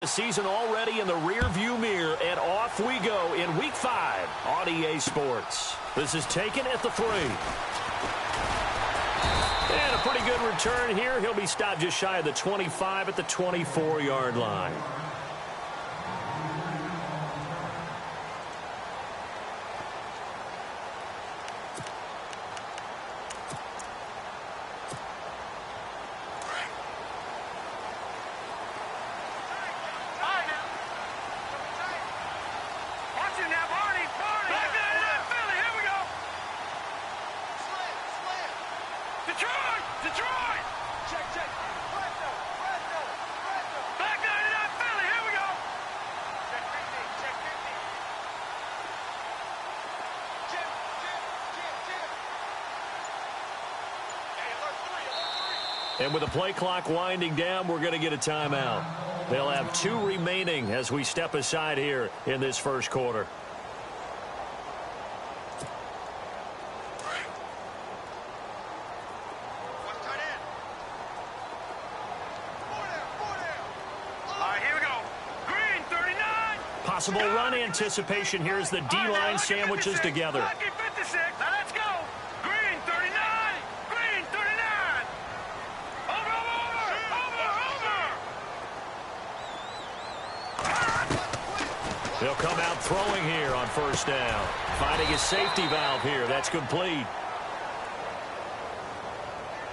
The season already in the rear-view mirror, and off we go in Week 5 on EA Sports. This is taken at the 3. And a pretty good return here. He'll be stopped just shy of the 25 at the 24-yard line. And with the play clock winding down, we're going to get a timeout. They'll have 2 remaining as we step aside here in this first quarter. Possible run anticipation here as the D-line sandwiches together. Let's go. Green 39. Green 39. Over. He'll come out throwing here on first down. Finding his safety valve here. That's complete.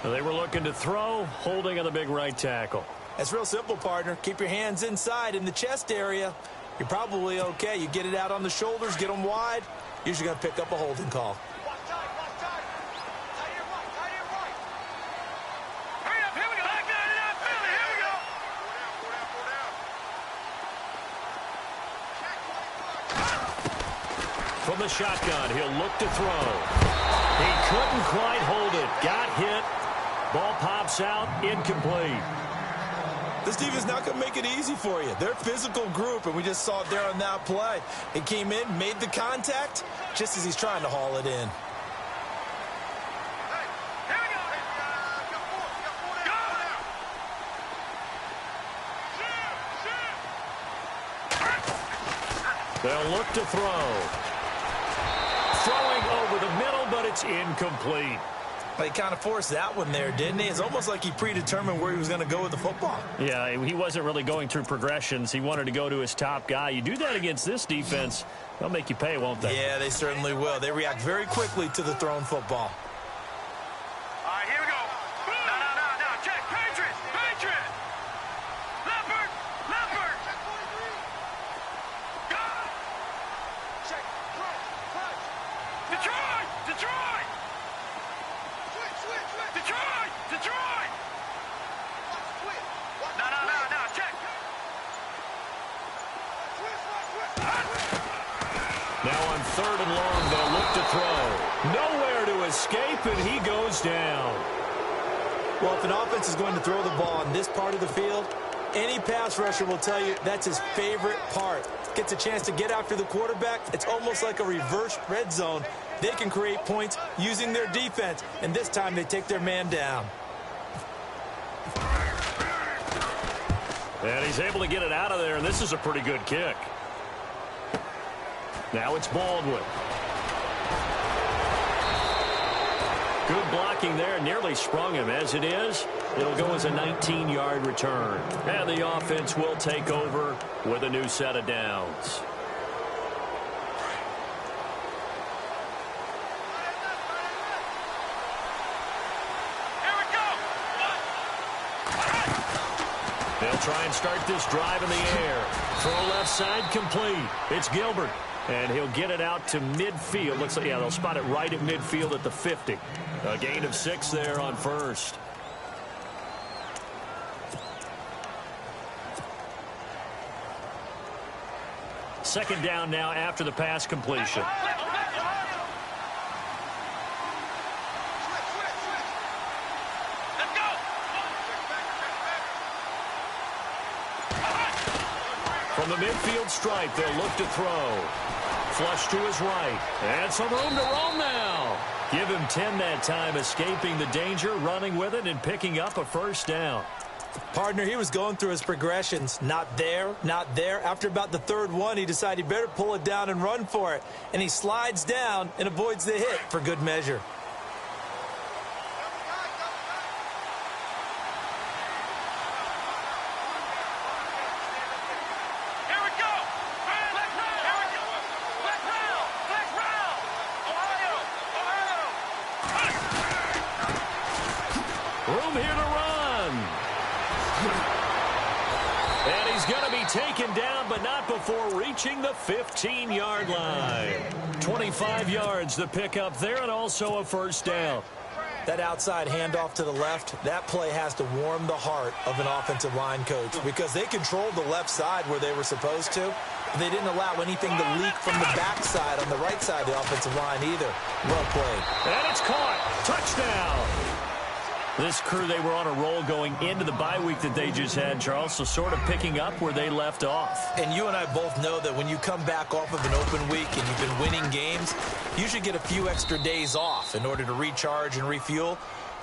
They were looking to throw, holding on the big right tackle. That's real simple, partner. Keep your hands inside in the chest area. You're probably okay. You get it out on the shoulders, get them wide. Usually going to pick up a holding call. Watch tight. Tight here right. Hurry up, here we go. Back down in that Philly, here we go. From the shotgun, he'll look to throw. He couldn't quite hold it. Got hit. Ball pops out, incomplete. This defense is not going to make it easy for you. They're a physical group, and we just saw it there on that play. He came in, made the contact, just as he's trying to haul it in. Hey, here we go. Got four down. They'll look to throw. Throwing over the middle, but it's incomplete. He kind of forced that one there, didn't he? It's almost like he predetermined where he was going to go with the football. Yeah, he wasn't really going through progressions. He wanted to go to his top guy. You do that against this defense, they'll make you pay, won't they? Yeah, they certainly will. They react very quickly to the thrown football. All right, here we go. No. Check. Patriots. Leopard. Go. Check. Crunch. Detroit. Detroit! No, check! Now on 3rd and long, they'll look to throw. Nowhere to escape, and he goes down. Well, if an offense is going to throw the ball in this part of the field, any pass rusher will tell you that's his favorite part. Gets a chance to get after the quarterback. It's almost like a reverse red zone. They can create points using their defense, and this time they take their man down. And he's able to get it out of there, and this is a pretty good kick. Now it's Baldwin. Good blocking there, nearly sprung him. As it is, it'll go as a 19-yard return. And the offense will take over with a new set of downs. They'll try and start this drive in the air. Throw left side complete. It's Gilbert. And he'll get it out to midfield. Looks like, yeah, they'll spot it right at midfield at the 50. A gain of 6 there on first. Second down now after the pass completion. From the midfield stripe, they'll look to throw. Flush to his right. And some room to roam now. Give him 10 that time, escaping the danger, running with it, and picking up a first down. Partner, he was going through his progressions. Not there, not there. After about the third one, he decided he better pull it down and run for it. And he slides down and avoids the hit for good measure. Room here to run. And he's going to be taken down, but not before reaching the 15-yard line. 25 yards the pickup there, and also a first down. That outside handoff to the left, that play has to warm the heart of an offensive line coach because they controlled the left side where they were supposed to. They didn't allow anything to leak from the backside on the right side of the offensive line either. Well played. And it's caught. Touchdown. This crew, they were on a roll going into the bye week that they just had, Charles, so sort of picking up where they left off. And you and I both know that when you come back off of an open week and you've been winning games, you should get a few extra days off in order to recharge and refuel.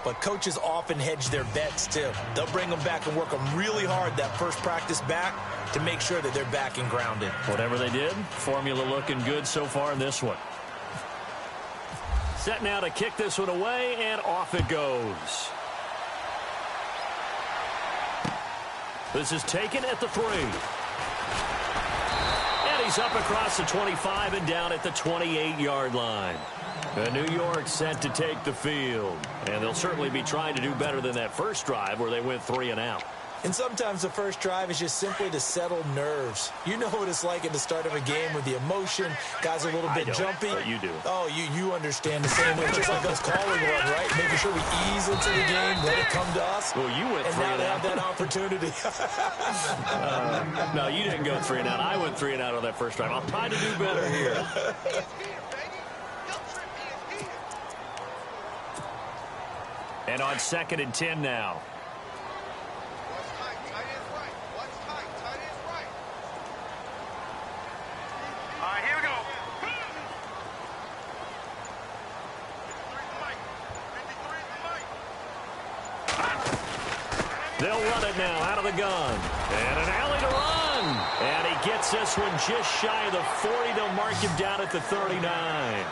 But coaches often hedge their bets, too. They'll bring them back and work them really hard that first practice back to make sure that they're back and grounded. Whatever they did, formula looking good so far in this one. Set now to kick this one away, and off it goes. This is taken at the 3. And he's up across the 25 and down at the 28-yard line. New York set to take the field. And they'll certainly be trying to do better than that first drive where they went 3 and out. And sometimes the first drive is just simply to settle nerves. You know what it's like at the start of a game with the emotion. Guys are a little bit jumpy. But you do. Oh, you understand the same way. Just like us calling one, right? Making sure we ease into the game, let it come to us. Well, you went 3 and out. And now they have that opportunity. No, you didn't go 3 and out. I went 3 and out on that first drive. I'll try to do better here. And on 2nd and 10 now. They'll run it now out of the gun. And an alley to run. And he gets this one just shy of the 40. They'll mark him down at the 39.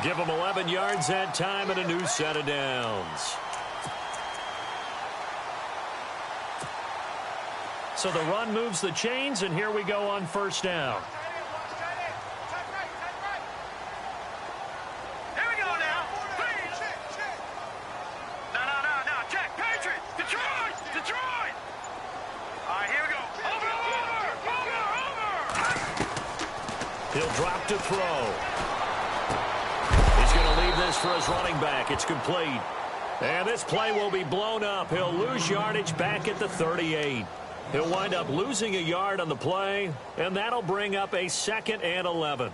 Give him 11 yards that time and a new set of downs. So the run moves the chains, and here we go on first down. He'll drop to throw. He's going to leave this for his running back. It's complete. And this play will be blown up. He'll lose yardage back at the 38. He'll wind up losing a yard on the play, and that'll bring up a 2nd and 11.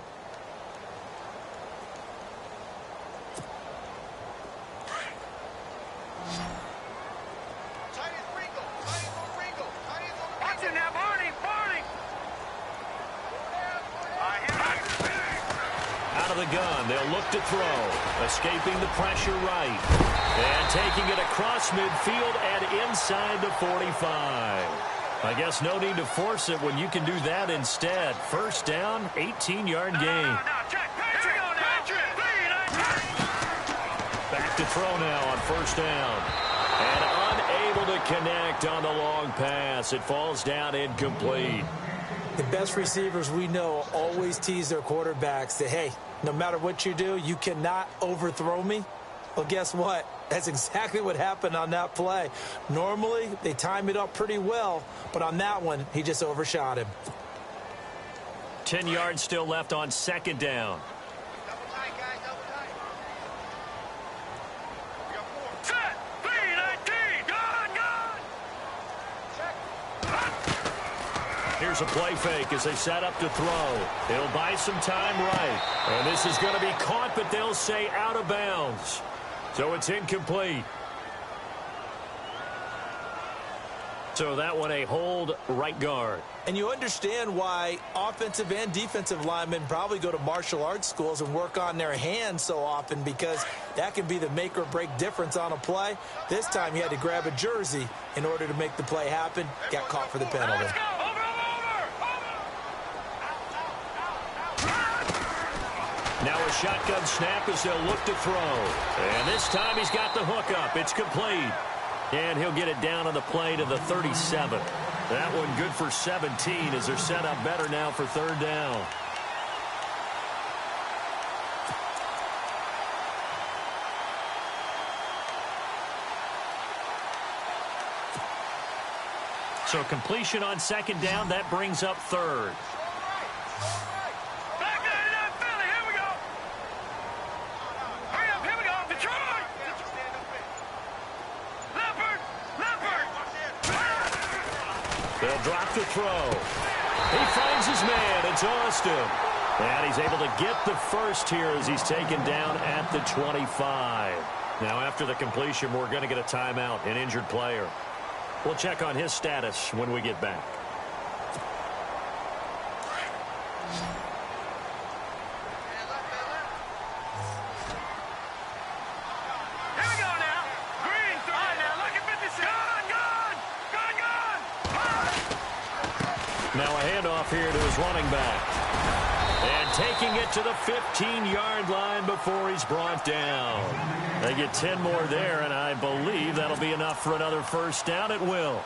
Out of the gun, they'll look to throw. Escaping the pressure right. And taking it across midfield and inside the 45. I guess no need to force it when you can do that instead. First down, 18-yard gain. Back to throw now on first down. And unable to connect on the long pass. It falls down incomplete. The best receivers we know always tease their quarterbacks that, hey, no matter what you do, you cannot overthrow me. Well, guess what? That's exactly what happened on that play. Normally, they time it up pretty well, but on that one, he just overshot him. 10 yards still left on 2nd down. Here's a play fake as they set up to throw. They'll buy some time right. And this is going to be caught, but they'll say out of bounds. So it's incomplete. So that one a hold right guard. And you understand why offensive and defensive linemen probably go to martial arts schools and work on their hands so often, because that can be the make or break difference on a play. This time he had to grab a jersey in order to make the play happen. Got caught for the penalty. Now a shotgun snap as they'll look to throw. And this time he's got the hook up. It's complete. And he'll get it down on the play to the 37. That one good for 17 as they're set up better now for third down. So completion on second down, that brings up third. They'll drop the throw. He finds his man. It's Austin. And he's able to get the first here as he's taken down at the 25. Now after the completion, we're going to get a timeout, an injured player. We'll check on his status when we get back. Now a handoff here to his running back. And taking it to the 15-yard line before he's brought down. They get 10 more there, and I believe that'll be enough for another first down. It will.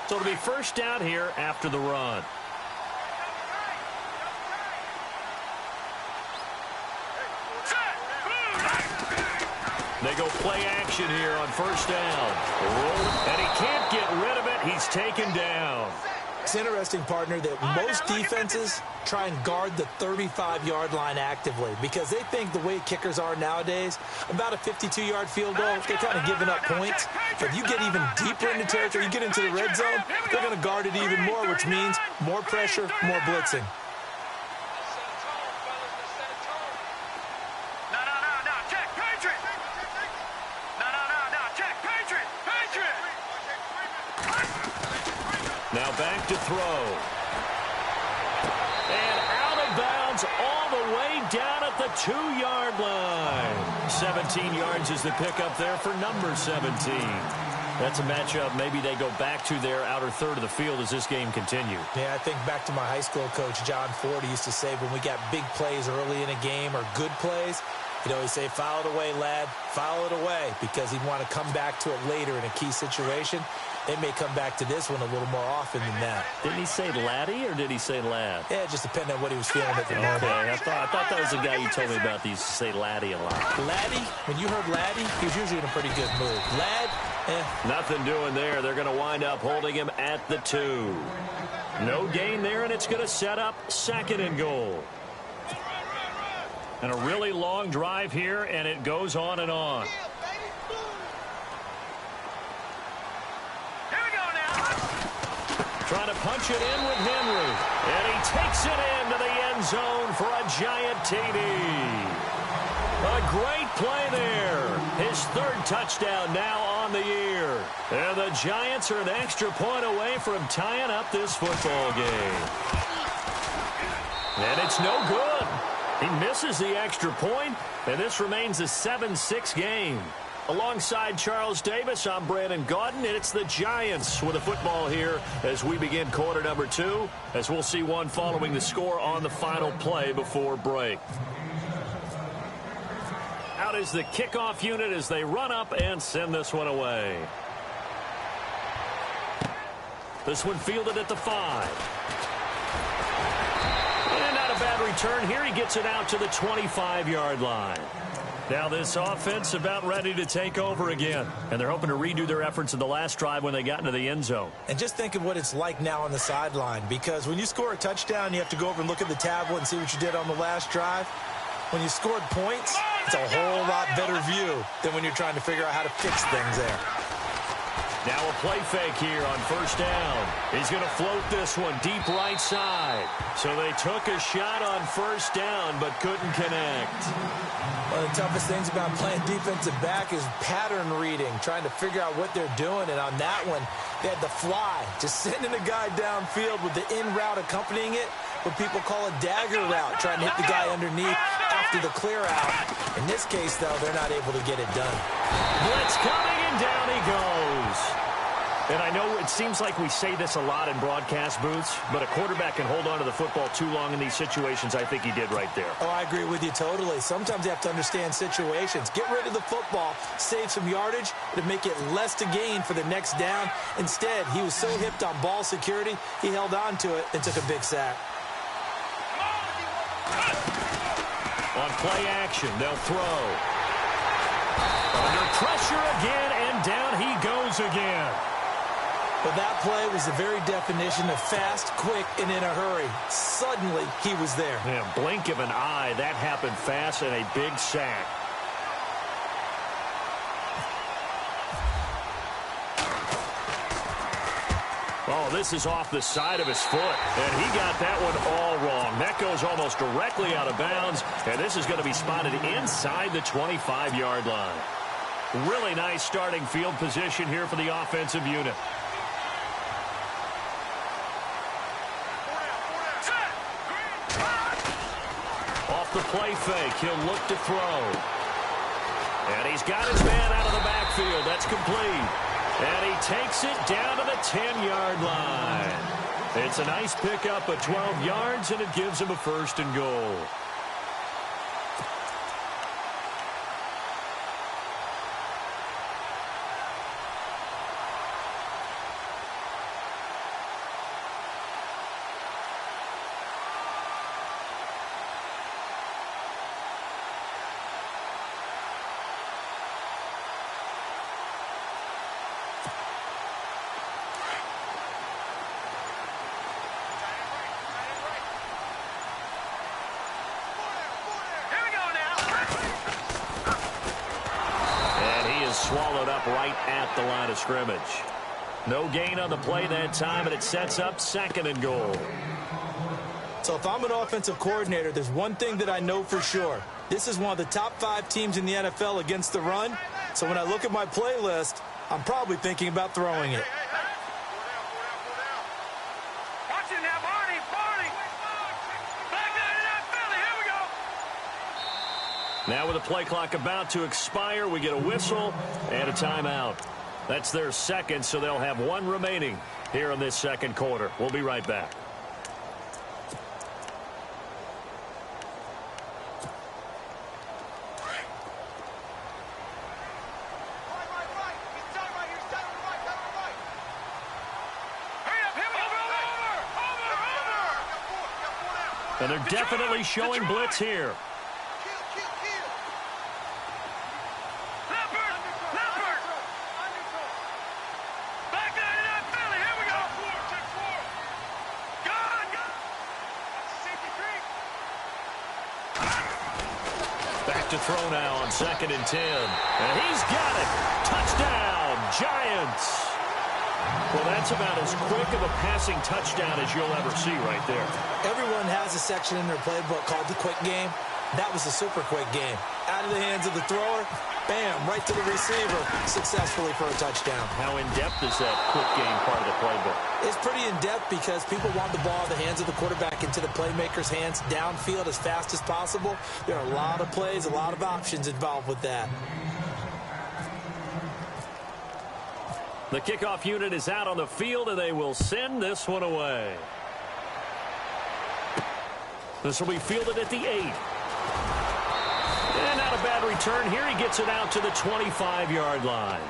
So it'll be first down here after the run. They go play action here on first down. And he can't get rid of it. He's taken down. It's interesting, partner, that most defenses try and guard the 35-yard line actively because they think the way kickers are nowadays, about a 52-yard field goal, they're kind of giving up points. But you get even deeper into territory, you get into the red zone, they're going to guard it even more, which means more pressure, more blitzing. Now back to throw. And out of bounds all the way down at the 2-yard line. 17 yards is the pickup there for number 17. That's a matchup maybe they go back to their outer third of the field as this game continues. Yeah, I think back to my high school coach, John Ford, used to say when we got big plays early in a game or good plays, he'd always say, foul it away, lad, foul it away, because he'd want to come back to it later in a key situation. They may come back to this one a little more often than that. Didn't he say laddie or did he say lad? Yeah, it just depended on what he was feeling at the moment. Okay, I thought that was the guy you told me about. He used to say laddie a lot. Laddie, when you heard laddie, he was usually in a pretty good mood. Lad, Nothing doing there. They're going to wind up holding him at the 2. No gain there, and it's going to set up second and goal. And a really long drive here, and it goes on and on. Trying to punch it in with Henry. And he takes it into the end zone for a giant TD. A great play there. His third touchdown now on the year. And the Giants are an extra point away from tying up this football game. And it's no good. He misses the extra point, and this remains a 7-6 game. Alongside Charles Davis, I'm Brandon Gaudin, and it's the Giants with a football here as we begin quarter number 2, as we'll see one following the score on the final play before break. Out is the kickoff unit as they run up and send this one away. This one fielded at the 5. And not a bad return here. He gets it out to the 25-yard line. Now this offense about ready to take over again. And they're hoping to redo their efforts in the last drive when they got into the end zone. And just think of what it's like now on the sideline, because when you score a touchdown, you have to go over and look at the tablet and see what you did on the last drive. When you scored points, it's a whole lot better view than when you're trying to figure out how to fix things there. Now a play fake here on first down. He's going to float this one deep right side. So they took a shot on first down but couldn't connect. One of the toughest things about playing defensive back is pattern reading, trying to figure out what they're doing. And on that one, they had the fly, just sending a guy downfield with the in route accompanying it, what people call a dagger route, trying to hit the guy underneath after the clear out. In this case, though, they're not able to get it done. Blitz coming, and down he goes. And I know it seems like we say this a lot in broadcast booths, but a quarterback can hold on to the football too long in these situations. I think he did right there. Oh, I agree with you totally. Sometimes you have to understand situations. Get rid of the football, save some yardage to make it less to gain for the next down. Instead, he was so hipped on ball security, he held on to it and took a big sack. On play action, they'll throw. Under pressure again, and down he goes again. But that play was the very definition of fast, quick, and in a hurry. Suddenly, he was there. Yeah, blink of an eye, that happened fast, and a big sack. Oh, this is off the side of his foot, and he got that one all wrong. That goes almost directly out of bounds, and this is going to be spotted inside the 25-yard line. Really nice starting field position here for the offensive unit. Off the play fake, he'll look to throw. And he's got his man out of the backfield. That's complete. And he takes it down to the 10-yard line. It's a nice pickup of 12 yards, and it gives him a 1st and goal. Swallowed up right at the line of scrimmage. No gain on the play that time, and it sets up 2nd and goal. So if I'm an offensive coordinator, there's one thing that I know for sure. This is one of the top 5 teams in the NFL against the run. So when I look at my playlist, I'm probably thinking about throwing it. Watch it now, Barney. Back there in that belly. Here we go. Now with the play clock about to expire, we get a whistle and a timeout. That's their 2nd, so they'll have 1 remaining here in this 2nd quarter. We'll be right back. And they're definitely showing blitz here. To throw now on 2nd and 10. And he's got it. Touchdown, Giants. Well, that's about as quick of a passing touchdown as you'll ever see right there. Everyone has a section in their playbook called the quick game. That was a super quick game. Out of the hands of the thrower, bam, right to the receiver, successfully for a touchdown. How in-depth is that quick game part of the playbook? It's pretty in-depth because people want the ball in the hands of the quarterback into the playmaker's hands downfield as fast as possible. There are a lot of plays, a lot of options involved with that. The kickoff unit is out on the field, and they will send this one away. This will be fielded at the 8. And not a bad return here. He gets it out to the 25-yard line.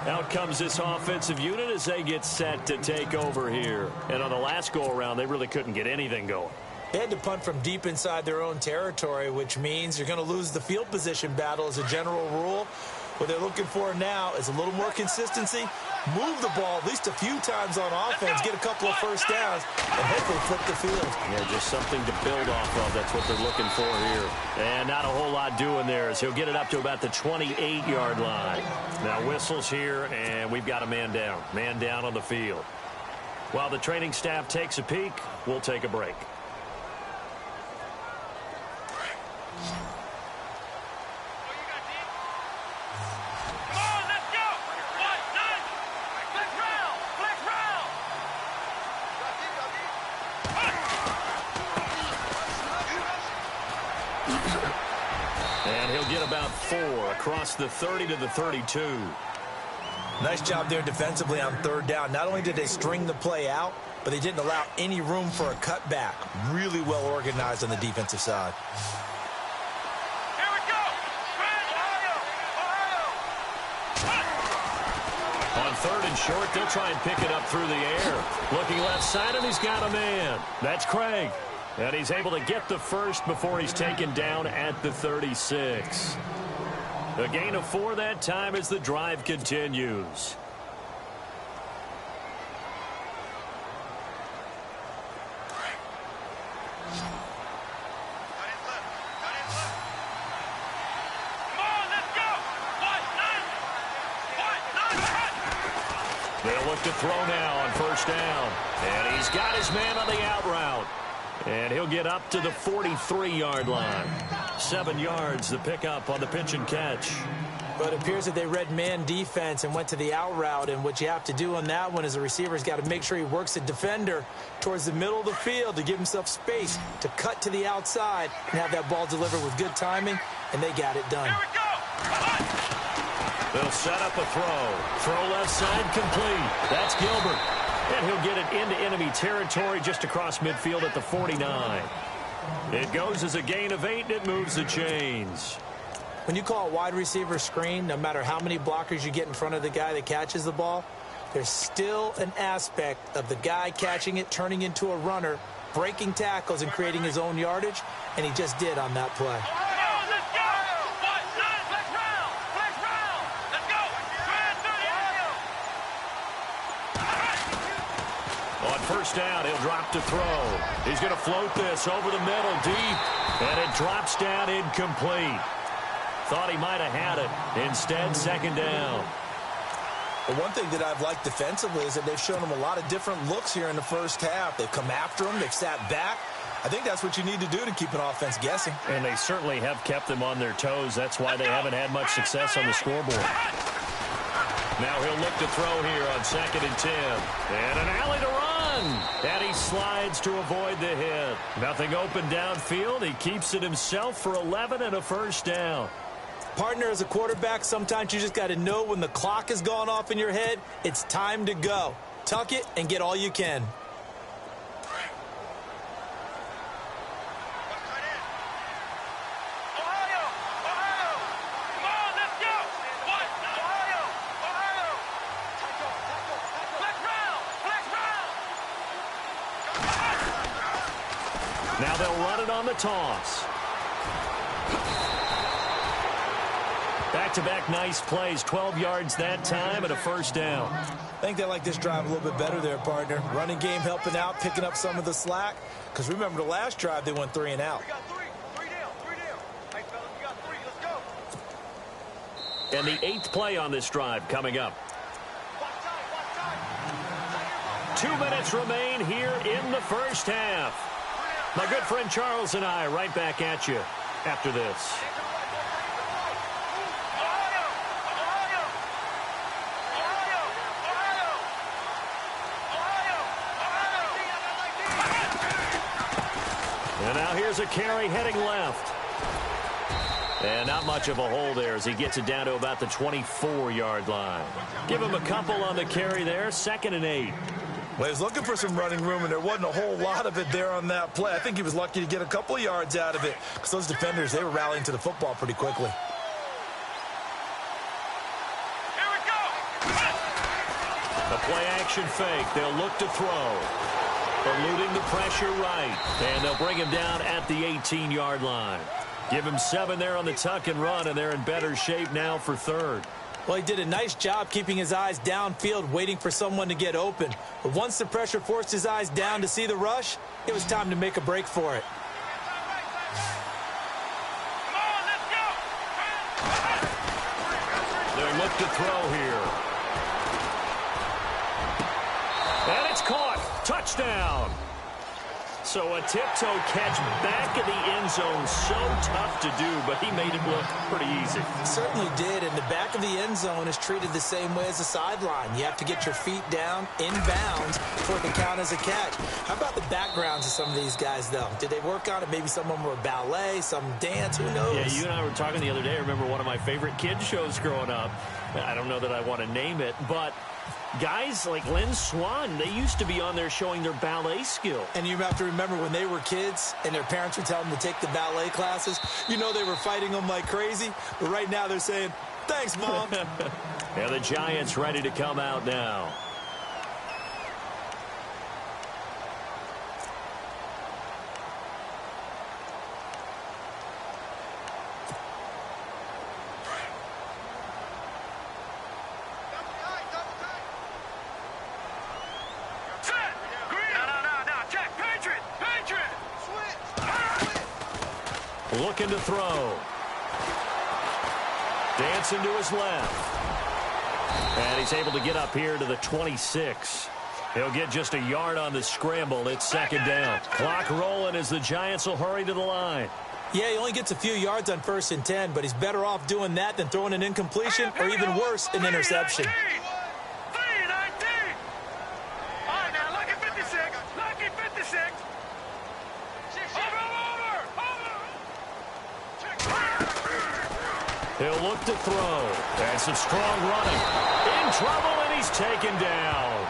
Out comes this offensive unit as they get set to take over here. And on the last go-around, they really couldn't get anything going. They had to punt from deep inside their own territory, which means you're going to lose the field position battle as a general rule. What they're looking for now is a little more consistency, move the ball at least a few times on offense, get a couple of first downs, and hopefully flip the field. Yeah, just something to build off of. That's what they're looking for here. And not a whole lot doing there as he'll get it up to about the 28-yard line. Now whistles here, and we've got a man down. Man down on the field. While the training staff takes a peek, we'll take a break. And he'll get about 4 across the 30 to the 32. Nice job there defensively on third down. Not only did they string the play out, but they didn't allow any room for a cutback. Really well organized on the defensive side. Here we go. On third and short, they'll try and pick it up through the air. Looking left side, and he's got a man. That's Craig. And he's able to get the first before he's taken down at the 36. A gain of 4 that time as the drive continues. They'll look to throw now on first down. And he's got his man on the out route. And he'll get up to the 43-yard line. 7 yards the pickup on the pitch and catch. But it appears that they read man defense and went to the out route. And what you have to do on that one is the receiver's got to make sure he works the defender towards the middle of the field to give himself space to cut to the outside and have that ball delivered with good timing. And they got it done. Here we go. They'll set up a throw. Throw left side complete. That's Gilbert. And he'll get it into enemy territory just across midfield at the 49. It goes as a gain of 8, and it moves the chains. When you call a wide receiver screen, no matter how many blockers you get in front of the guy that catches the ball, there's still an aspect of the guy catching it, turning into a runner, breaking tackles, and creating his own yardage, and he just did on that play. On first down, he'll drop to throw. He's going to float this over the middle deep, and it drops down incomplete. Thought he might have had it. Instead, second down. But one thing that I've liked defensively is that they've shown him a lot of different looks here in the first half. They've come after him. They've sat back. I think that's what you need to do to keep an offense guessing. And they certainly have kept them on their toes. That's why they haven't had much success on the scoreboard. Now he'll look to throw here on 2nd and 10. And an alley to run. And he slides to avoid the hit. Nothing open downfield. He keeps it himself for 11 and a first down. Partner, as a quarterback, sometimes you just got to know when the clock has gone off in your head, it's time to go. Tuck it and get all you can. Now they'll run it on the toss. Back-to-back nice plays, 12 yards that time and a first down. I think they like this drive a little bit better there, partner. Running game helping out, picking up some of the slack. Because remember the last drive, they went 3 and out. We got 3. 3 down. 3 down. Hey, fellas, we got 3. Let's go. And the 8th play on this drive coming up. 2 minutes remain here in the first half. My good friend Charles and I right back at you after this. And now here's a carry heading left. And not much of a hole there as he gets it down to about the 24-yard line. Give him a couple on the carry there, 2nd and 8. Well, he was looking for some running room, and there wasn't a whole lot of it there on that play. I think he was lucky to get a couple of yards out of it because those defenders, they were rallying to the football pretty quickly. Here we go. A play-action fake. They'll look to throw. Eluding the pressure right. And they'll bring him down at the 18-yard line. Give him 7 there on the tuck and run, and they're in better shape now for third. Well, he did a nice job keeping his eyes downfield, waiting for someone to get open. But once the pressure forced his eyes down to see the rush, it was time to make a break for it. They look to throw here. And it's caught. Touchdown. So a tiptoe catch back in the end zone. So tough to do, but he made it look pretty easy. He certainly did, and the back of the end zone is treated the same way as the sideline. You have to get your feet down, in bounds, for it to count as a catch. How about the backgrounds of some of these guys, though? Did they work on it? Maybe some of them were ballet, some dance, who knows? Yeah, you and I were talking the other day. I remember one of my favorite kids shows growing up. I don't know that I want to name it, but guys like Lynn Swan, they used to be on there showing their ballet skill. And you have to remember when they were kids and their parents would tell them to take the ballet classes, you know they were fighting them like crazy. But right now they're saying, thanks, Mom. And the Giants ready to come out now. Looking to throw. Dancing to his left. And he's able to get up here to the 26. He'll get just a yard on the scramble. It's second down. Clock rolling as the Giants will hurry to the line. Yeah, he only gets a few yards on 1st and 10, but he's better off doing that than throwing an incompletion or even worse, an interception. He'll look to throw. And some strong running. In trouble, and he's taken down.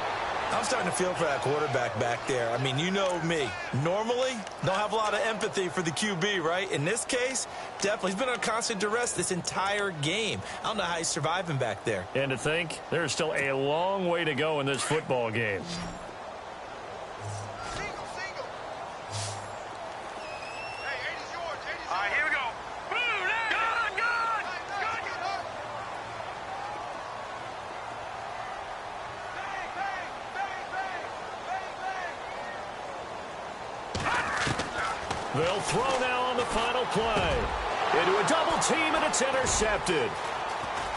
I'm starting to feel for that quarterback back there. I mean, you know me. Normally, don't have a lot of empathy for the QB, right? In this case, definitely. He's been on constant duress this entire game. I don't know how he's surviving back there. And to think, there's still a long way to go in this football game. They'll throw now on the final play. Into a double team, and it's intercepted.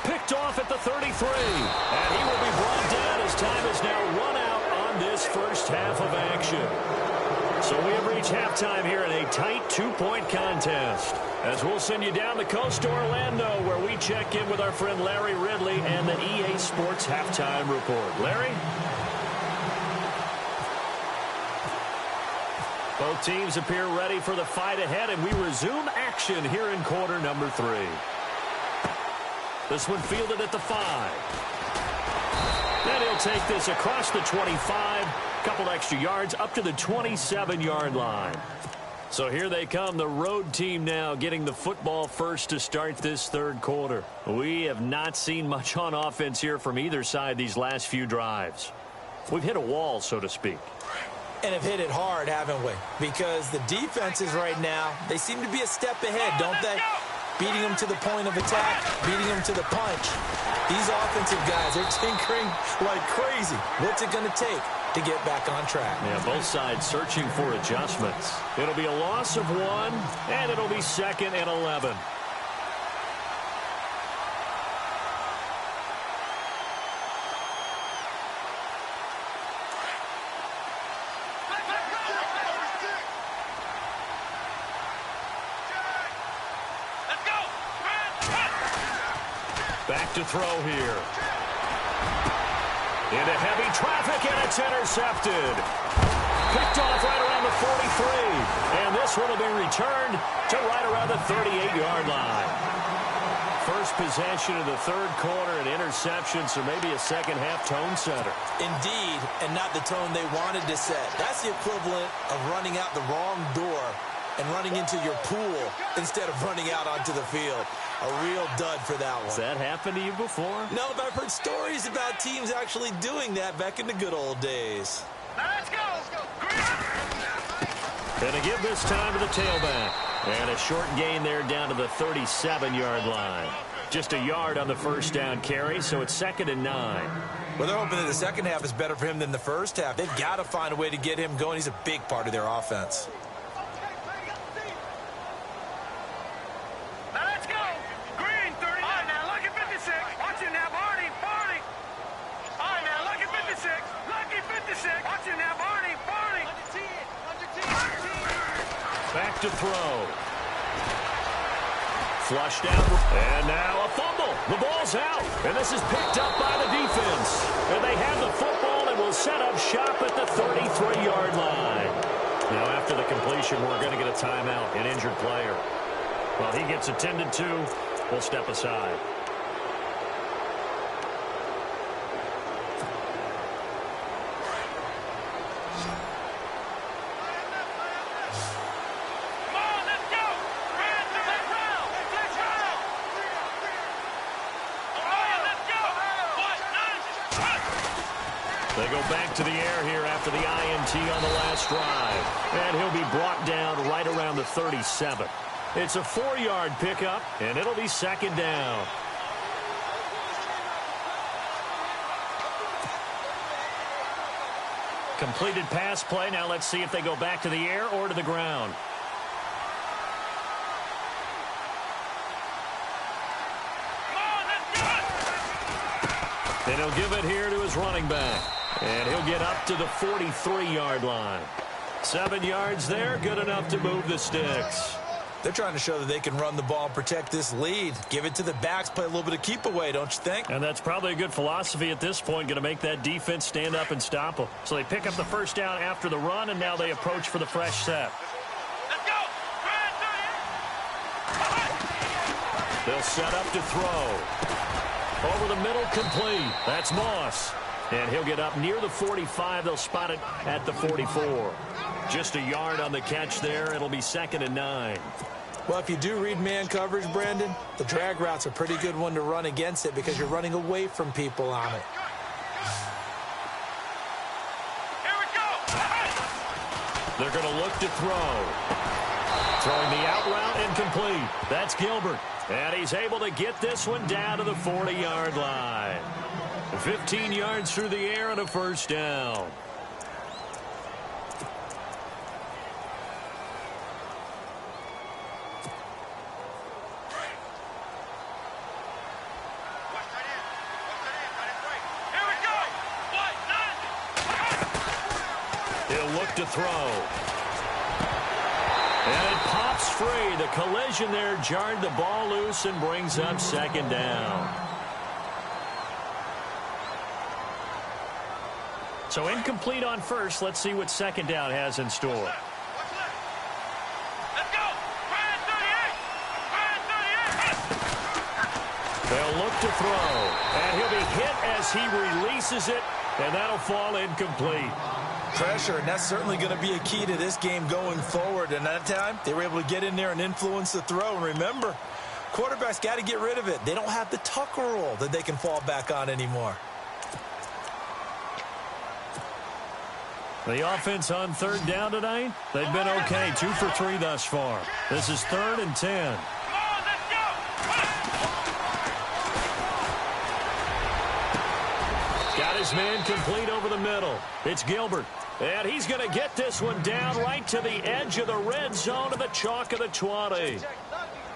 Picked off at the 33. And he will be brought down as time is now run out on this first half of action. So we have reached halftime here in a tight 2-point contest. As we'll send you down the coast to Orlando, where we check in with our friend Larry Ridley and the EA Sports Halftime Report. Larry? Both teams appear ready for the fight ahead, and we resume action here in quarter number 3. This one fielded at the 5. Then he'll take this across the 25, couple extra yards up to the 27-yard line. So here they come, the road team now getting the football first to start this third quarter. We have not seen much on offense here from either side these last few drives. We've hit a wall, so to speak. And have hit it hard, haven't we? Because the defenses right now, they seem to be a step ahead, don't they? Beating them to the point of attack, beating them to the punch. These offensive guys are tinkering like crazy. What's it going to take to get back on track? Yeah, both sides searching for adjustments. It'll be a loss of 1, and it'll be 2nd and 11. Back to throw here. Into heavy traffic, and it's intercepted. Picked off right around the 43. And this one will be returned to right around the 38-yard line. First possession of the third quarter, an interception, so maybe a second-half tone setter. Indeed, and not the tone they wanted to set. That's the equivalent of running out the wrong door and running into your pool instead of running out onto the field. A real dud for that one. Has that happened to you before? No, but I've heard stories about teams actually doing that back in the good old days. Now let's go. And to give this time to the tailback. And a short gain there down to the 37-yard line. Just a yard on the first down carry, so it's 2nd and 9. Well, they're hoping that the second half is better for him than the first half. They've got to find a way to get him going. He's a big part of their offense. Now let's go. Green, 30. All right, now look at 56. Watch it now, Barney. Barney. All right, now look at 56. Lucky 56. Watch it now, Barney. Barney. Under 10. Back to throw. Flushed out. And now a fumble. The ball's out. And this is picked up by the defense. And they have the football and will set up shop at the 33-yard line. Now, after the completion, we're going to get a timeout, an injured player. While he gets attended to, we'll step aside. They go back to the air here after the INT on the last drive. And he'll be brought down right around the 37. It's a 4-yard pickup, and it'll be 2nd down. Completed pass play. Now let's see if they go back to the air or to the ground. And he'll give it here to his running back. And he'll get up to the 43-yard line. 7 yards there, good enough to move the sticks. They're trying to show that they can run the ball and protect this lead. Give it to the backs, play a little bit of keep away, don't you think? And that's probably a good philosophy at this point, going to make that defense stand up and stop them. So they pick up the first down after the run, and now they approach for the fresh set. Let's go. They'll set up to throw. Over the middle, complete. That's Moss. And he'll get up near the 45. They'll spot it at the 44. Just a yard on the catch there. It'll be 2nd and 9. Well, if you do read man coverage, Brandon, the drag route's a pretty good one to run against it because you're running away from people on it. Here we go. They're going to look to throw. Throwing the out route incomplete. That's Gilbert. And he's able to get this one down to the 40-yard line. 15 yards through the air and a first down. He'll look to throw. And it pops free. The collision there jarred the ball loose and brings up 2nd down. So incomplete on first. Let's see what 2nd down has in store. Let's go. Ryan 38. They'll look to throw. And he'll be hit as he releases it. And that'll fall incomplete. Pressure, and that's certainly going to be a key to this game going forward. And that time, they were able to get in there and influence the throw. And remember, quarterbacks got to get rid of it. They don't have the Tucker rule that they can fall back on anymore. The offense on 3rd down tonight, they've been okay. 2 for 3 thus far. This is 3rd and 10. Got his man complete over the middle. It's Gilbert. And he's going to get this one down right to the edge of the red zone of the chalk of the 20.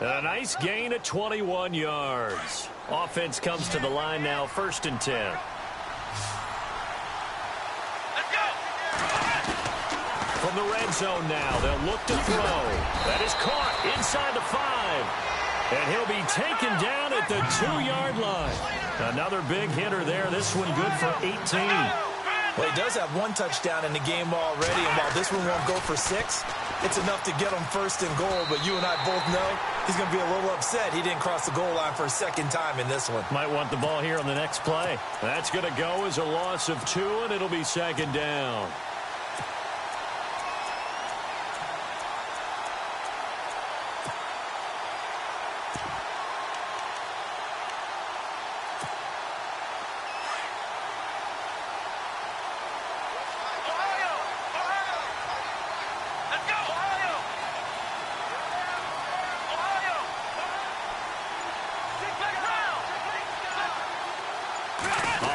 A nice gain at 21 yards. Offense comes to the line now, 1st and 10. From the red zone now, they'll look to throw. That is caught inside the 5. And he'll be taken down at the 2-yard line. Another big hitter there. This one good for 18. Well, he does have 1 touchdown in the game already, and while this one won't go for 6, it's enough to get him 1st and goal. But you and I both know he's going to be a little upset he didn't cross the goal line for a 2nd time in this one. Might want the ball here on the next play. That's going to go as a loss of 2, and it'll be 2nd down.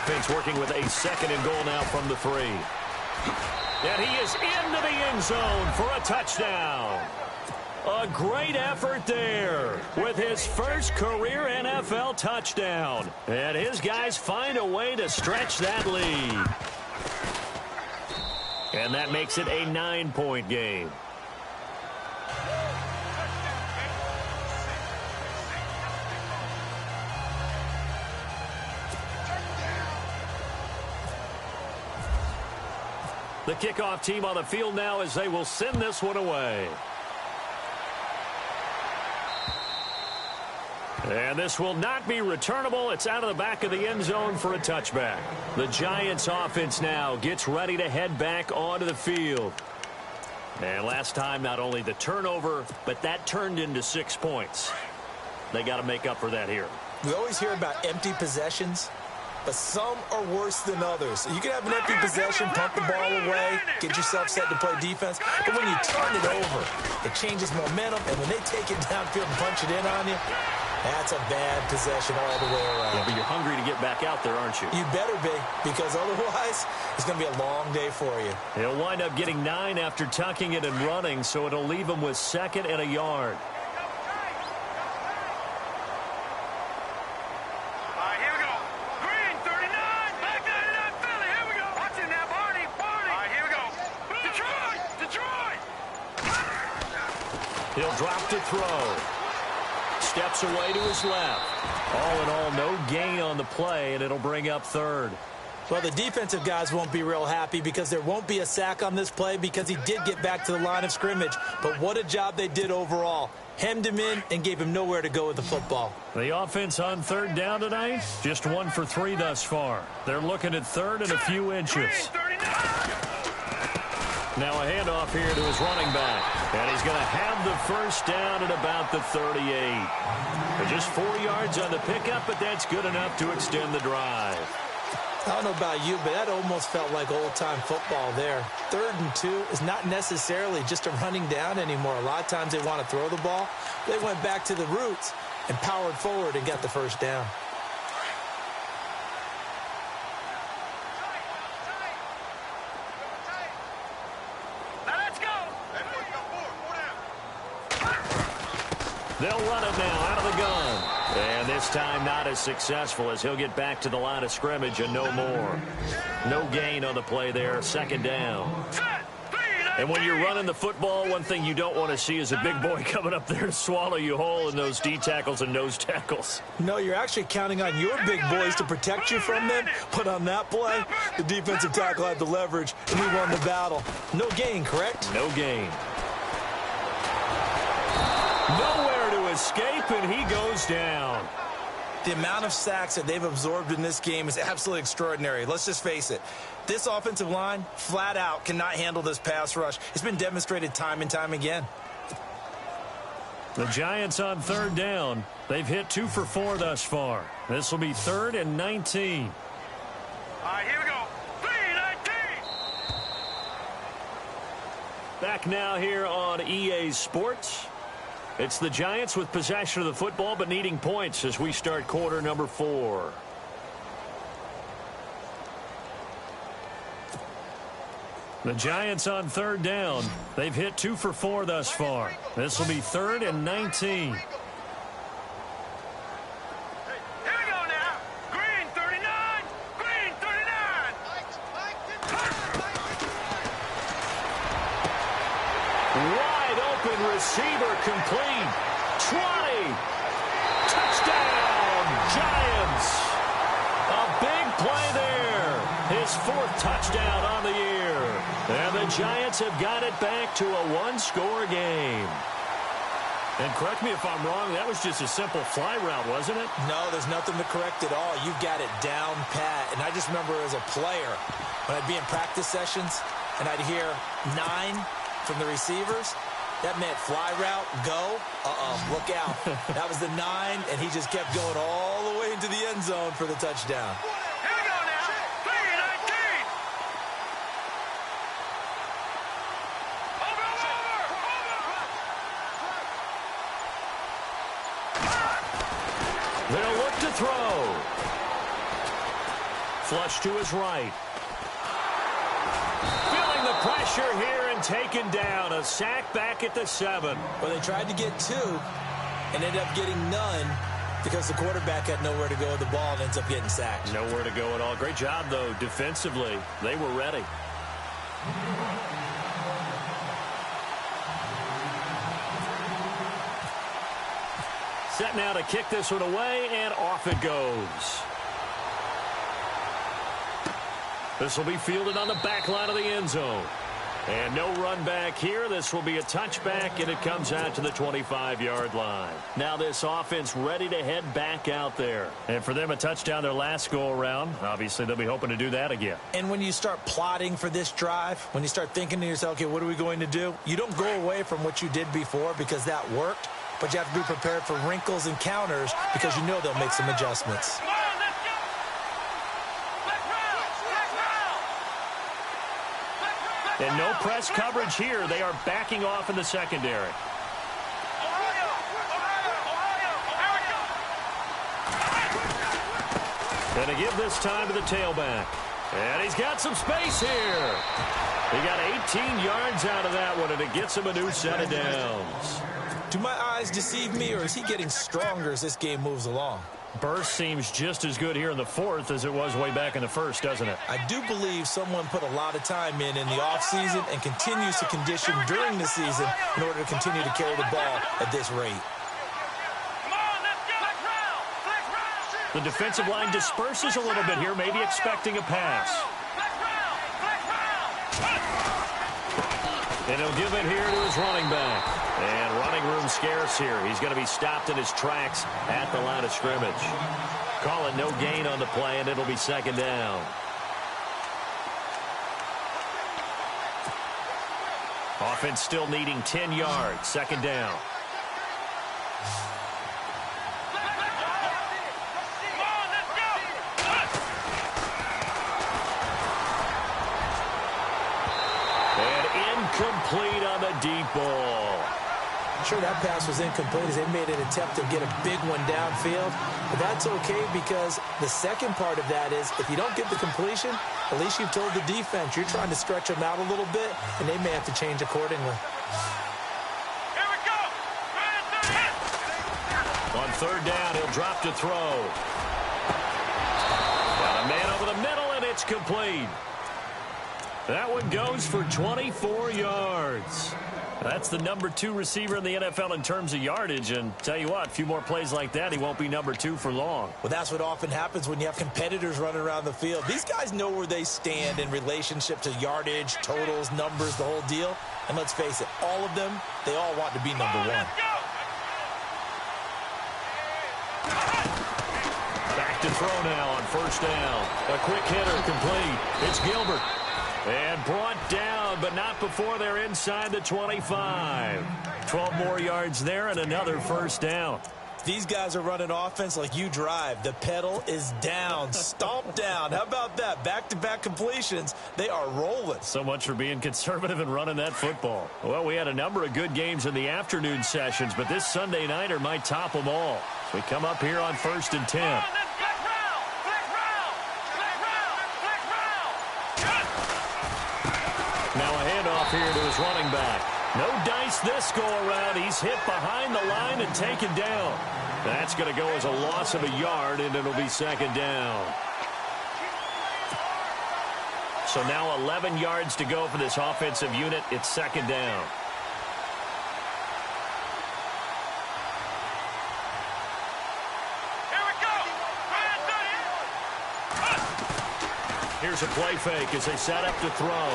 offense working with a second and goal now from the 3. And he is into the end zone for a touchdown. A great effort there with his first career NFL touchdown. And his guys find a way to stretch that lead. And that makes it a 9-point game. The kickoff team on the field now as they will send this one away. And this will not be returnable. It's out of the back of the end zone for a touchback. The Giants offense now gets ready to head back onto the field. And last time, not only the turnover, but that turned into 6 points. They got to make up for that here. We always hear about empty possessions, but some are worse than others. You can have an empty possession, pump the ball away, get yourself set to play defense, but when you turn it over, it changes momentum, and when they take it downfield and punch it in on you, that's a bad possession all the way around. Yeah, but you're hungry to get back out there, aren't you? You better be, because otherwise, it's going to be a long day for you. He'll wind up getting 9 after tucking it and running, so it'll leave him with 2nd and a yard. He'll drop to throw. Steps away to his left. All in all, no gain on the play, and it'll bring up 3rd. Well, the defensive guys won't be real happy because there won't be a sack on this play because he did get back to the line of scrimmage. But what a job they did overall. Hemmed him in and gave him nowhere to go with the football. The offense on 3rd down tonight, just 1 for 3 thus far. They're looking at 3rd and a few inches. Now a handoff here to his running back. And he's going to have the first down at about the 38. Just 4 yards on the pickup, but that's good enough to extend the drive. I don't know about you, but that almost felt like old-time football there. 3rd and 2 is not necessarily just a running down anymore. A lot of times they want to throw the ball. They went back to the roots and powered forward and got the first down. They'll run it now out of the gun. And this time not as successful as he'll get back to the line of scrimmage and no more. No gain on the play there, 2nd down. And when you're running the football, one thing you don't want to see is a big boy coming up there to swallow you whole in those D tackles and nose tackles. No, you're actually counting on your big boys to protect you from them. But on that play, the defensive tackle had the leverage, and he won the battle. No gain, correct? No gain. Nowhere to escape, and he goes down. The amount of sacks that they've absorbed in this game is absolutely extraordinary. Let's just face it. This offensive line, flat out, cannot handle this pass rush. It's been demonstrated time and time again. The Giants on 3rd down. They've hit 2 for 4 thus far. This will be 3rd and 19. All right, here we go. 3-19. Back now here on EA Sports. It's the Giants with possession of the football but needing points as we start quarter number 4. The Giants on 3rd down. They've hit 2 for 4 thus far. This will be 3rd and 19. Receiver complete. 20. Touchdown, Giants. A big play there. His 4th touchdown on the year. And the Giants have got it back to a 1-score game. And correct me if I'm wrong, that was just a simple fly route, wasn't it? No, there's nothing to correct at all. You've got it down pat. And I just remember as a player, when I'd be in practice sessions, and I'd hear 9 from the receivers, that meant fly route, go, look out. That was the 9, and he just kept going all the way into the end zone for the touchdown. Here we go now. 3-19. Over. They'll look to throw. Flush to his right. Feeling the pressure here and taken down. A sack back at the 7. Well, they tried to get 2 and ended up getting none because the quarterback had nowhere to go with the ball and ends up getting sacked. Nowhere to go at all. Great job, though, defensively. They were ready. Set now to kick this one away, and off it goes. This will be fielded on the back line of the end zone. And no run back here. This will be a touchback, and it comes out to the 25-yard line. Now this offense ready to head back out there. And for them, a touchdown their last go-around. Obviously, they'll be hoping to do that again. And when you start plotting for this drive, when you start thinking to yourself, okay, what are we going to do? You don't go away from what you did before because that worked, but you have to be prepared for wrinkles and counters because you know they'll make some adjustments. And no press coverage here. They are backing off in the secondary. And to give this time to the tailback. And he's got some space here. He got 18 yards out of that one, and it gets him a new set of downs. Do my eyes deceive me, or is he getting stronger as this game moves along? Burst seems just as good here in the 4th as it was way back in the 1st, doesn't it? I do believe someone put a lot of time in the offseason and continues to condition during the season in order to continue to carry the ball at this rate. The defensive line disperses a little bit here, maybe expecting a pass. And he'll give it here to his running back. And running room scarce here. He's going to be stopped in his tracks at the line of scrimmage. Call it no gain on the play, and it'll be second down. Offense still needing 10 yards. Second down. Complete on the deep ball. I'm sure that pass was incomplete as they made an attempt to get a big one downfield. But that's okay because the second part of that is if you don't get the completion, at least you've told the defense you're trying to stretch them out a little bit, and they may have to change accordingly. Here we go. On third down, he'll drop to throw. Got a man over the middle, and it's complete. That one goes for 24 yards. That's the number 2 receiver in the NFL in terms of yardage. And tell you what, a few more plays like that, he won't be number 2 for long. Well, that's what often happens when you have competitors running around the field. These guys know where they stand in relationship to yardage, totals, numbers, the whole deal. And let's face it, all of them, they all want to be number 1. Back to throw now on first down. A quick hitter complete. It's Gilbert. And brought down, but not before they're inside the 25. 12 more yards there and another first down. These guys are running offense like you drive. The pedal is down, stomped down. How about that? Back-to-back completions. They are rolling. So much for being conservative and running that football. Well, we had a number of good games in the afternoon sessions, but this Sunday nighter might top them all. So we come up here on 1st and 10. Now a handoff here to his running back. No dice this go-around. He's hit behind the line and taken down. That's going to go as a loss of a yard, and it'll be second down. So now 11 yards to go for this offensive unit. It's second down. Here's a play fake as they set up to throw.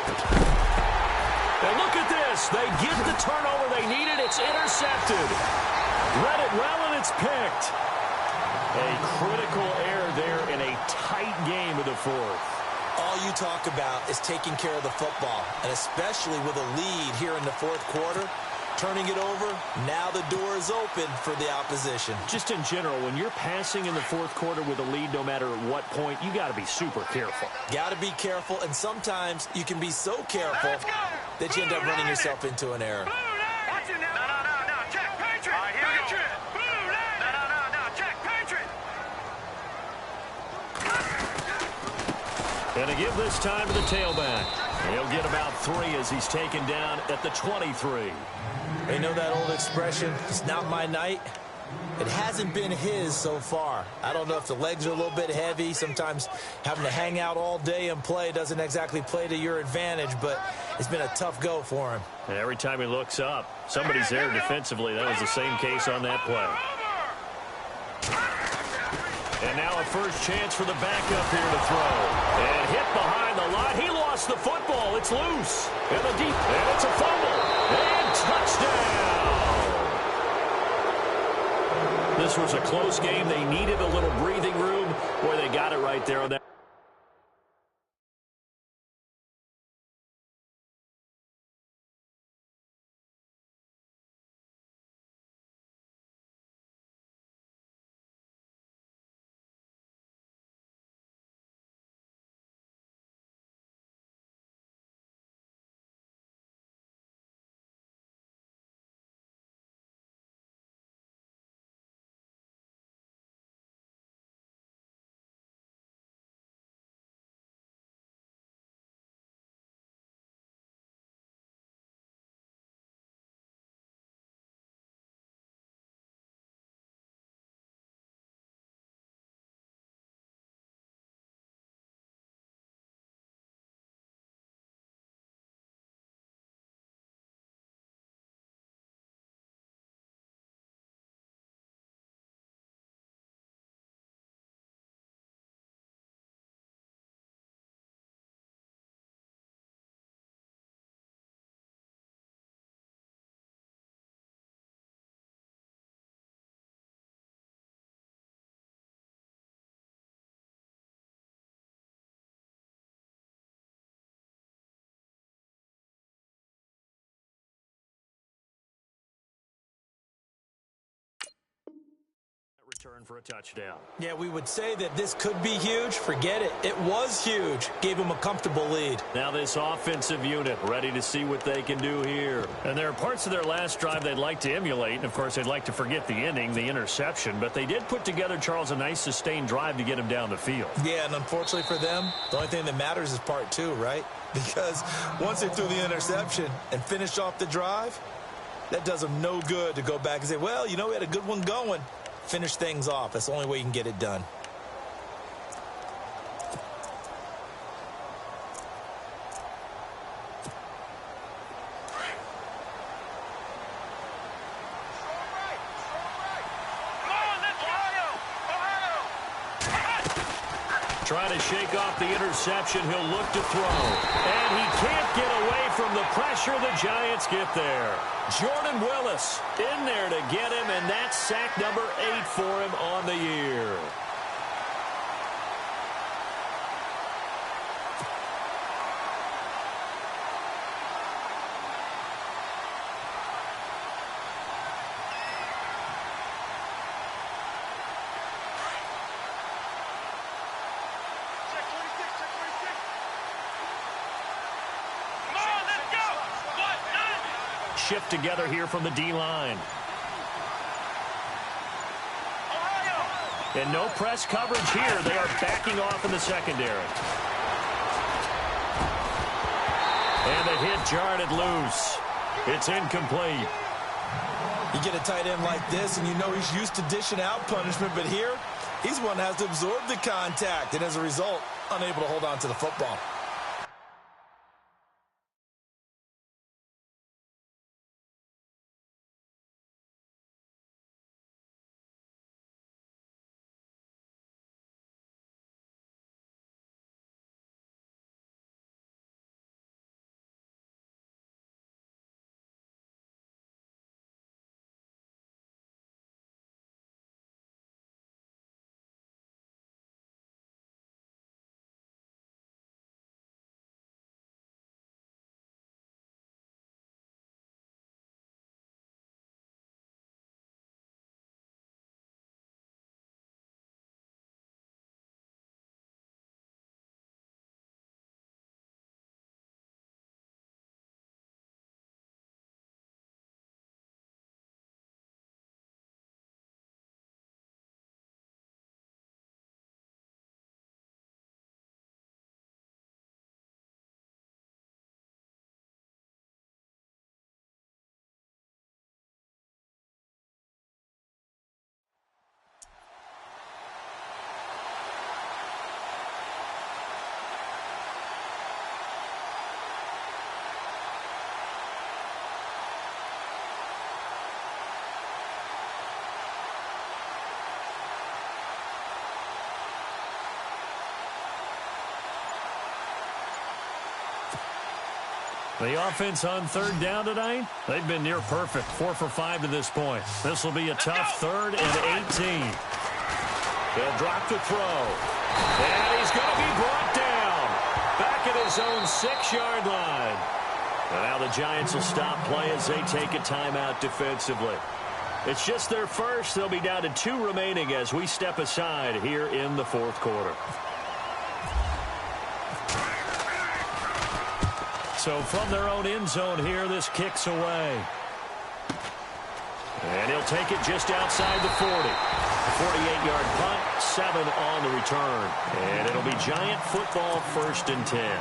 And look at this. They get the turnover they needed. It's intercepted. Read it well, and it's picked. A critical error there in a tight game of the 4th. All you talk about is taking care of the football, and especially with a lead here in the 4th quarter. Turning it over, now the door is open for the opposition. Just in general, when you're passing in the 4th quarter with a lead, no matter at what point, you got to be super careful. Got to be careful, and sometimes you can be so careful that you end up running yourself into an error. Watch it now. No. Check, Patriot. All right, here we go. Blue line. No. Check, Patriot. And to give this time to the tailback. He'll get about 3 as he's taken down at the 23. They know that old expression, it's not my night. It hasn't been his so far. I don't know if the legs are a little bit heavy. Sometimes having to hang out all day and play doesn't exactly play to your advantage, but it's been a tough go for him. And every time he looks up, somebody's there defensively. That was the same case on that play. And now a first chance for the backup here to throw. And hit behind the line. He lost the football. It's loose. And the deep. And it's a fumble. And touchdown. This was a close game. They needed a little breathing room. Boy, they got it right there on that. Return for a touchdown. Yeah, we would say that this could be huge. Forget it. It was huge. Gave him a comfortable lead. Now this offensive unit ready to see what they can do here. And there are parts of their last drive they'd like to emulate. And, of course, they'd like to forget the ending, the interception. But they did put together, Charles, a nice sustained drive to get him down the field. Yeah, and unfortunately for them, the only thing that matters is part 2, right? Because once they threw the interception and finished off the drive, that does them no good to go back and say, well, you know, we had a good one going. Finish things off. That's the only way you can get it done. Trying to shake off the interception. He'll look to throw. And he can't get away from the pressure. The Giants get there. Jordan Willis in there to get him, and that's sack number 8 for him on the year. Shift together here from the D-line. And no press coverage here. They are backing off in the secondary. And the hit jarred it loose. It's incomplete. You get a tight end like this, and you know he's used to dishing out punishment, but here, he's one that has to absorb the contact, and as a result, unable to hold on to the football. The offense on third down tonight, they've been near perfect. 4 for 5 to this point. This will be a tough 3rd and 18. He'll drop to throw. And he's going to be brought down. Back at his own 6-yard line. And now the Giants will stop play as they take a timeout defensively. It's just their first. They'll be down to 2 remaining as we step aside here in the 4th quarter. So from their own end zone here, this kicks away. And he'll take it just outside the 40. 48-yard punt, 7 on the return. And it'll be Giant football, 1st and 10.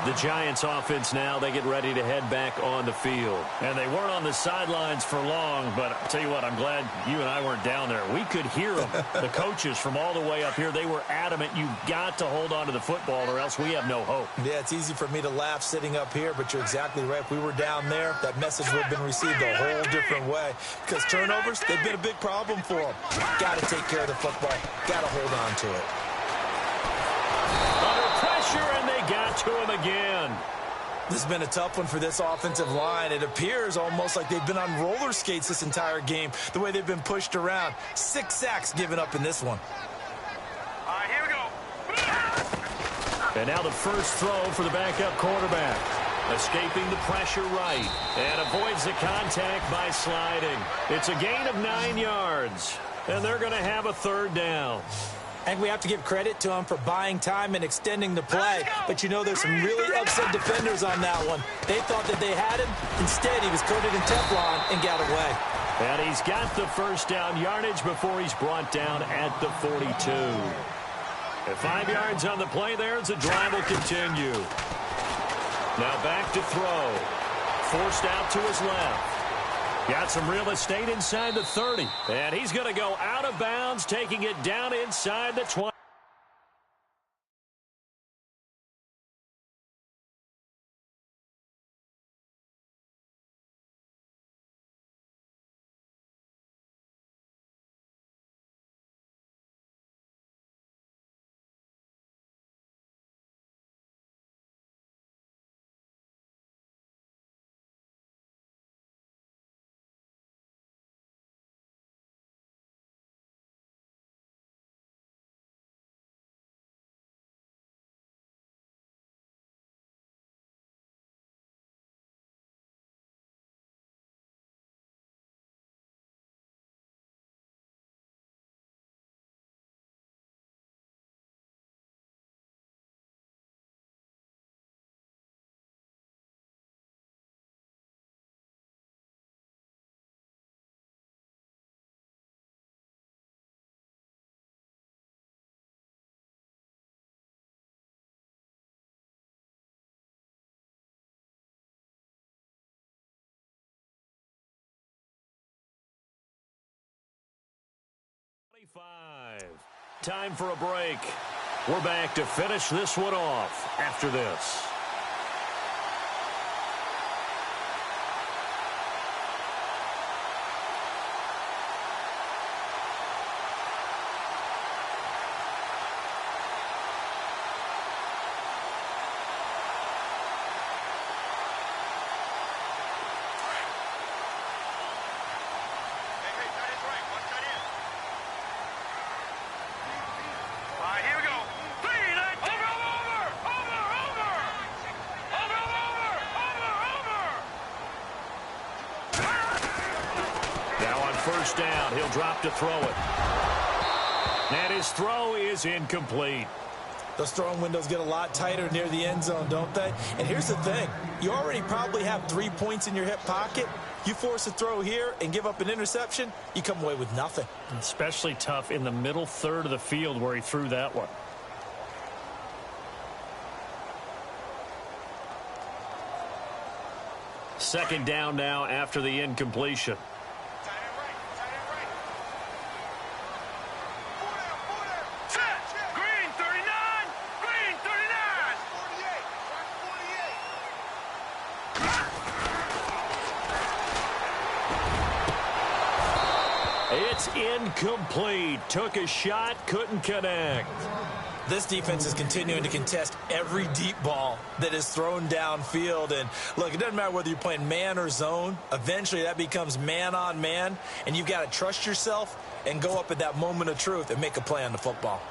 The Giants offense now, they get ready to head back on the field. And they weren't on the sidelines for long, but I'll tell you what, I'm glad you and I weren't down there. We could hear them, the coaches from all the way up here. They were adamant, you've got to hold on to the football or else we have no hope. Yeah, it's easy for me to laugh sitting up here, but you're exactly right. If we were down there, that message would have been received a whole different way. Because turnovers, they've been a big problem for them. Got to take care of the football. Got to hold on to it. And they got to him again. This has been a tough one for this offensive line. It appears almost like they've been on roller skates this entire game, the way they've been pushed around. 6 sacks given up in this one. All right, here we go. And now the first throw for the backup quarterback. Escaping the pressure right. And avoids the contact by sliding. It's a gain of 9 yards. And they're going to have a 3rd down. I think we have to give credit to him for buying time and extending the play. But, you know, there's some really upset defenders on that one. They thought that they had him. Instead, he was coated in Teflon and got away. And he's got the first down yardage before he's brought down at the 42. And 5 yards on the play there as the drive will continue. Now back to throw. Forced out to his left. Got some real estate inside the 30. And he's going to go out of bounds, taking it down inside the 20. Time for a break. We're back to finish this one off after this. First down, he'll drop to throw it. And his throw is incomplete. Those throwing windows get a lot tighter near the end zone, don't they? And here's the thing. You already probably have 3 points in your hip pocket. You force a throw here and give up an interception, you come away with nothing. Especially tough in the middle third of the field where he threw that one. Second down now after the incompletion. It's incomplete. Took a shot, couldn't connect. This defense is continuing to contest every deep ball that is thrown downfield. And, look, it doesn't matter whether you're playing man or zone. Eventually, that becomes man-on-man, and you've got to trust yourself and go up at that moment of truth and make a play on the football.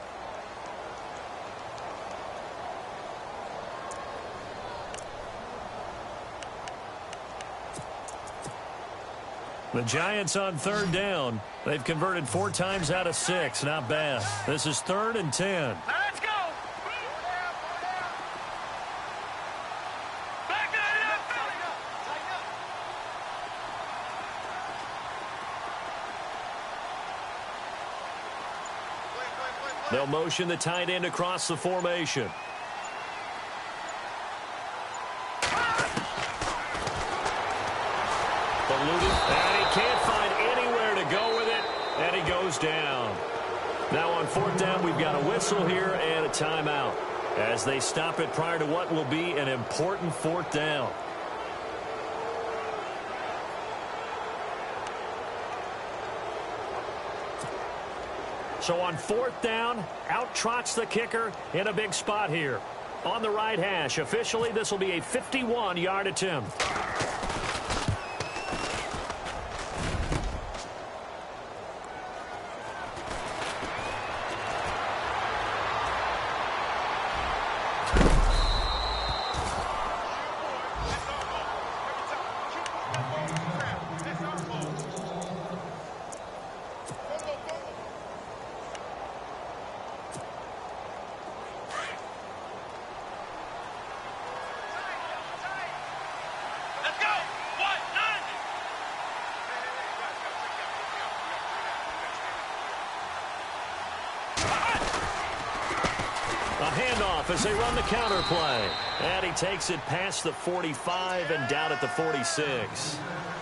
The Giants on third down. They've converted 4 times out of 6. Not bad. This is 3rd and 10. Now let's go. Back that up. They'll motion the tight end across the formation. And he can't find anywhere to go with it, and he goes down. Now on 4th down, we've got a whistle here and a timeout as they stop it prior to what will be an important 4th down. So on 4th down, out trots the kicker in a big spot here. On the right hash, officially this will be a 51-yard attempt. As they run the counter play. And he takes it past the 45 and down at the 46.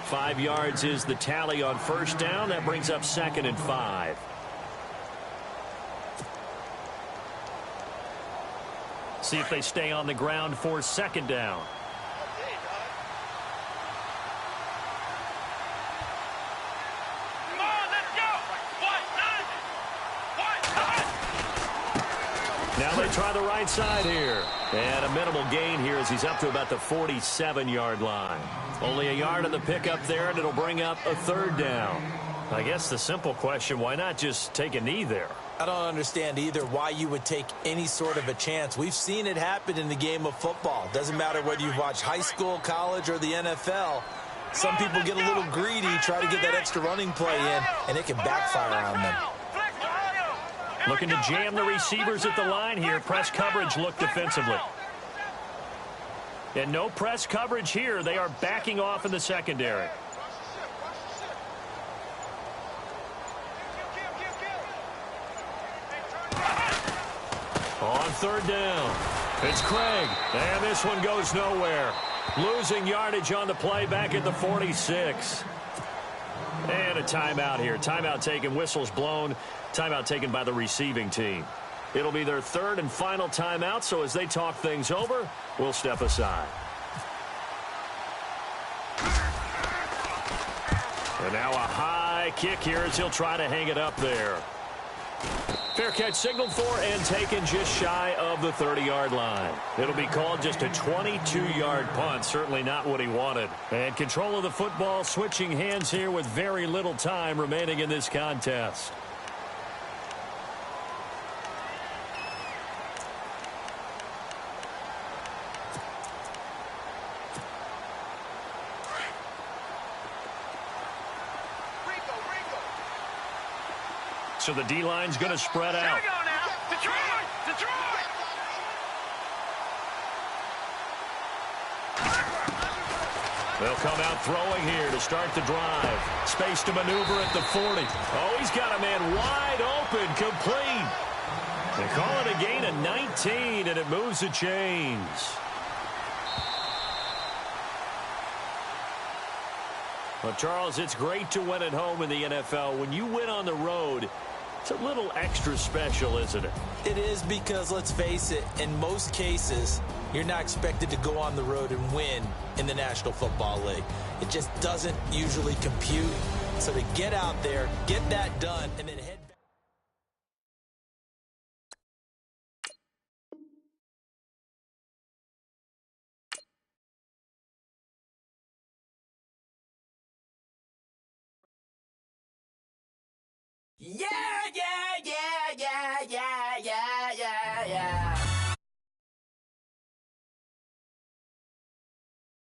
5 yards is the tally on 1st down. That brings up 2nd and 5. See if they stay on the ground for 2nd down. Now they try the right side here. And a minimal gain here as he's up to about the 47-yard line. Only a yard on the pickup there, and it'll bring up a 3rd down. I guess the simple question, why not just take a knee there? I don't understand either why you would take any sort of a chance. We've seen it happen in the game of football. Doesn't matter whether you've watched high school, college, or the NFL. Some people get a little greedy, try to get that extra running play in, and it can backfire on them. Looking to jam the receivers at the line here. Press coverage look defensively. And no press coverage here. They are backing off in the secondary. On 3rd down, it's Craig. And this one goes nowhere. Losing yardage on the play back at the 46. And a timeout here. Timeout taken, whistles blown. Timeout taken by the receiving team. It'll be their 3rd and final timeout, so as they talk things over, we'll step aside. And now a high kick here as he'll try to hang it up there. Fair catch signaled for and taken just shy of the 30-yard line. It'll be called just a 22-yard punt. Certainly not what he wanted. And control of the football switching hands here with very little time remaining in this contest. So the D-line's going to spread out. Here we go now. Detroit! Detroit! They'll come out throwing here to start the drive. Space to maneuver at the 40. Oh, he's got a man wide open, complete. They call it a gain of 19, and it moves the chains. Well, Charles, it's great to win at home in the NFL. When you win on the road, it's a little extra special, isn't it? It is because, let's face it, in most cases, you're not expected to go on the road and win in the National Football League. It just doesn't usually compute. So to get out there, get that done, and then head back. Yeah, yeah, yeah, yeah, yeah, yeah, yeah, yeah.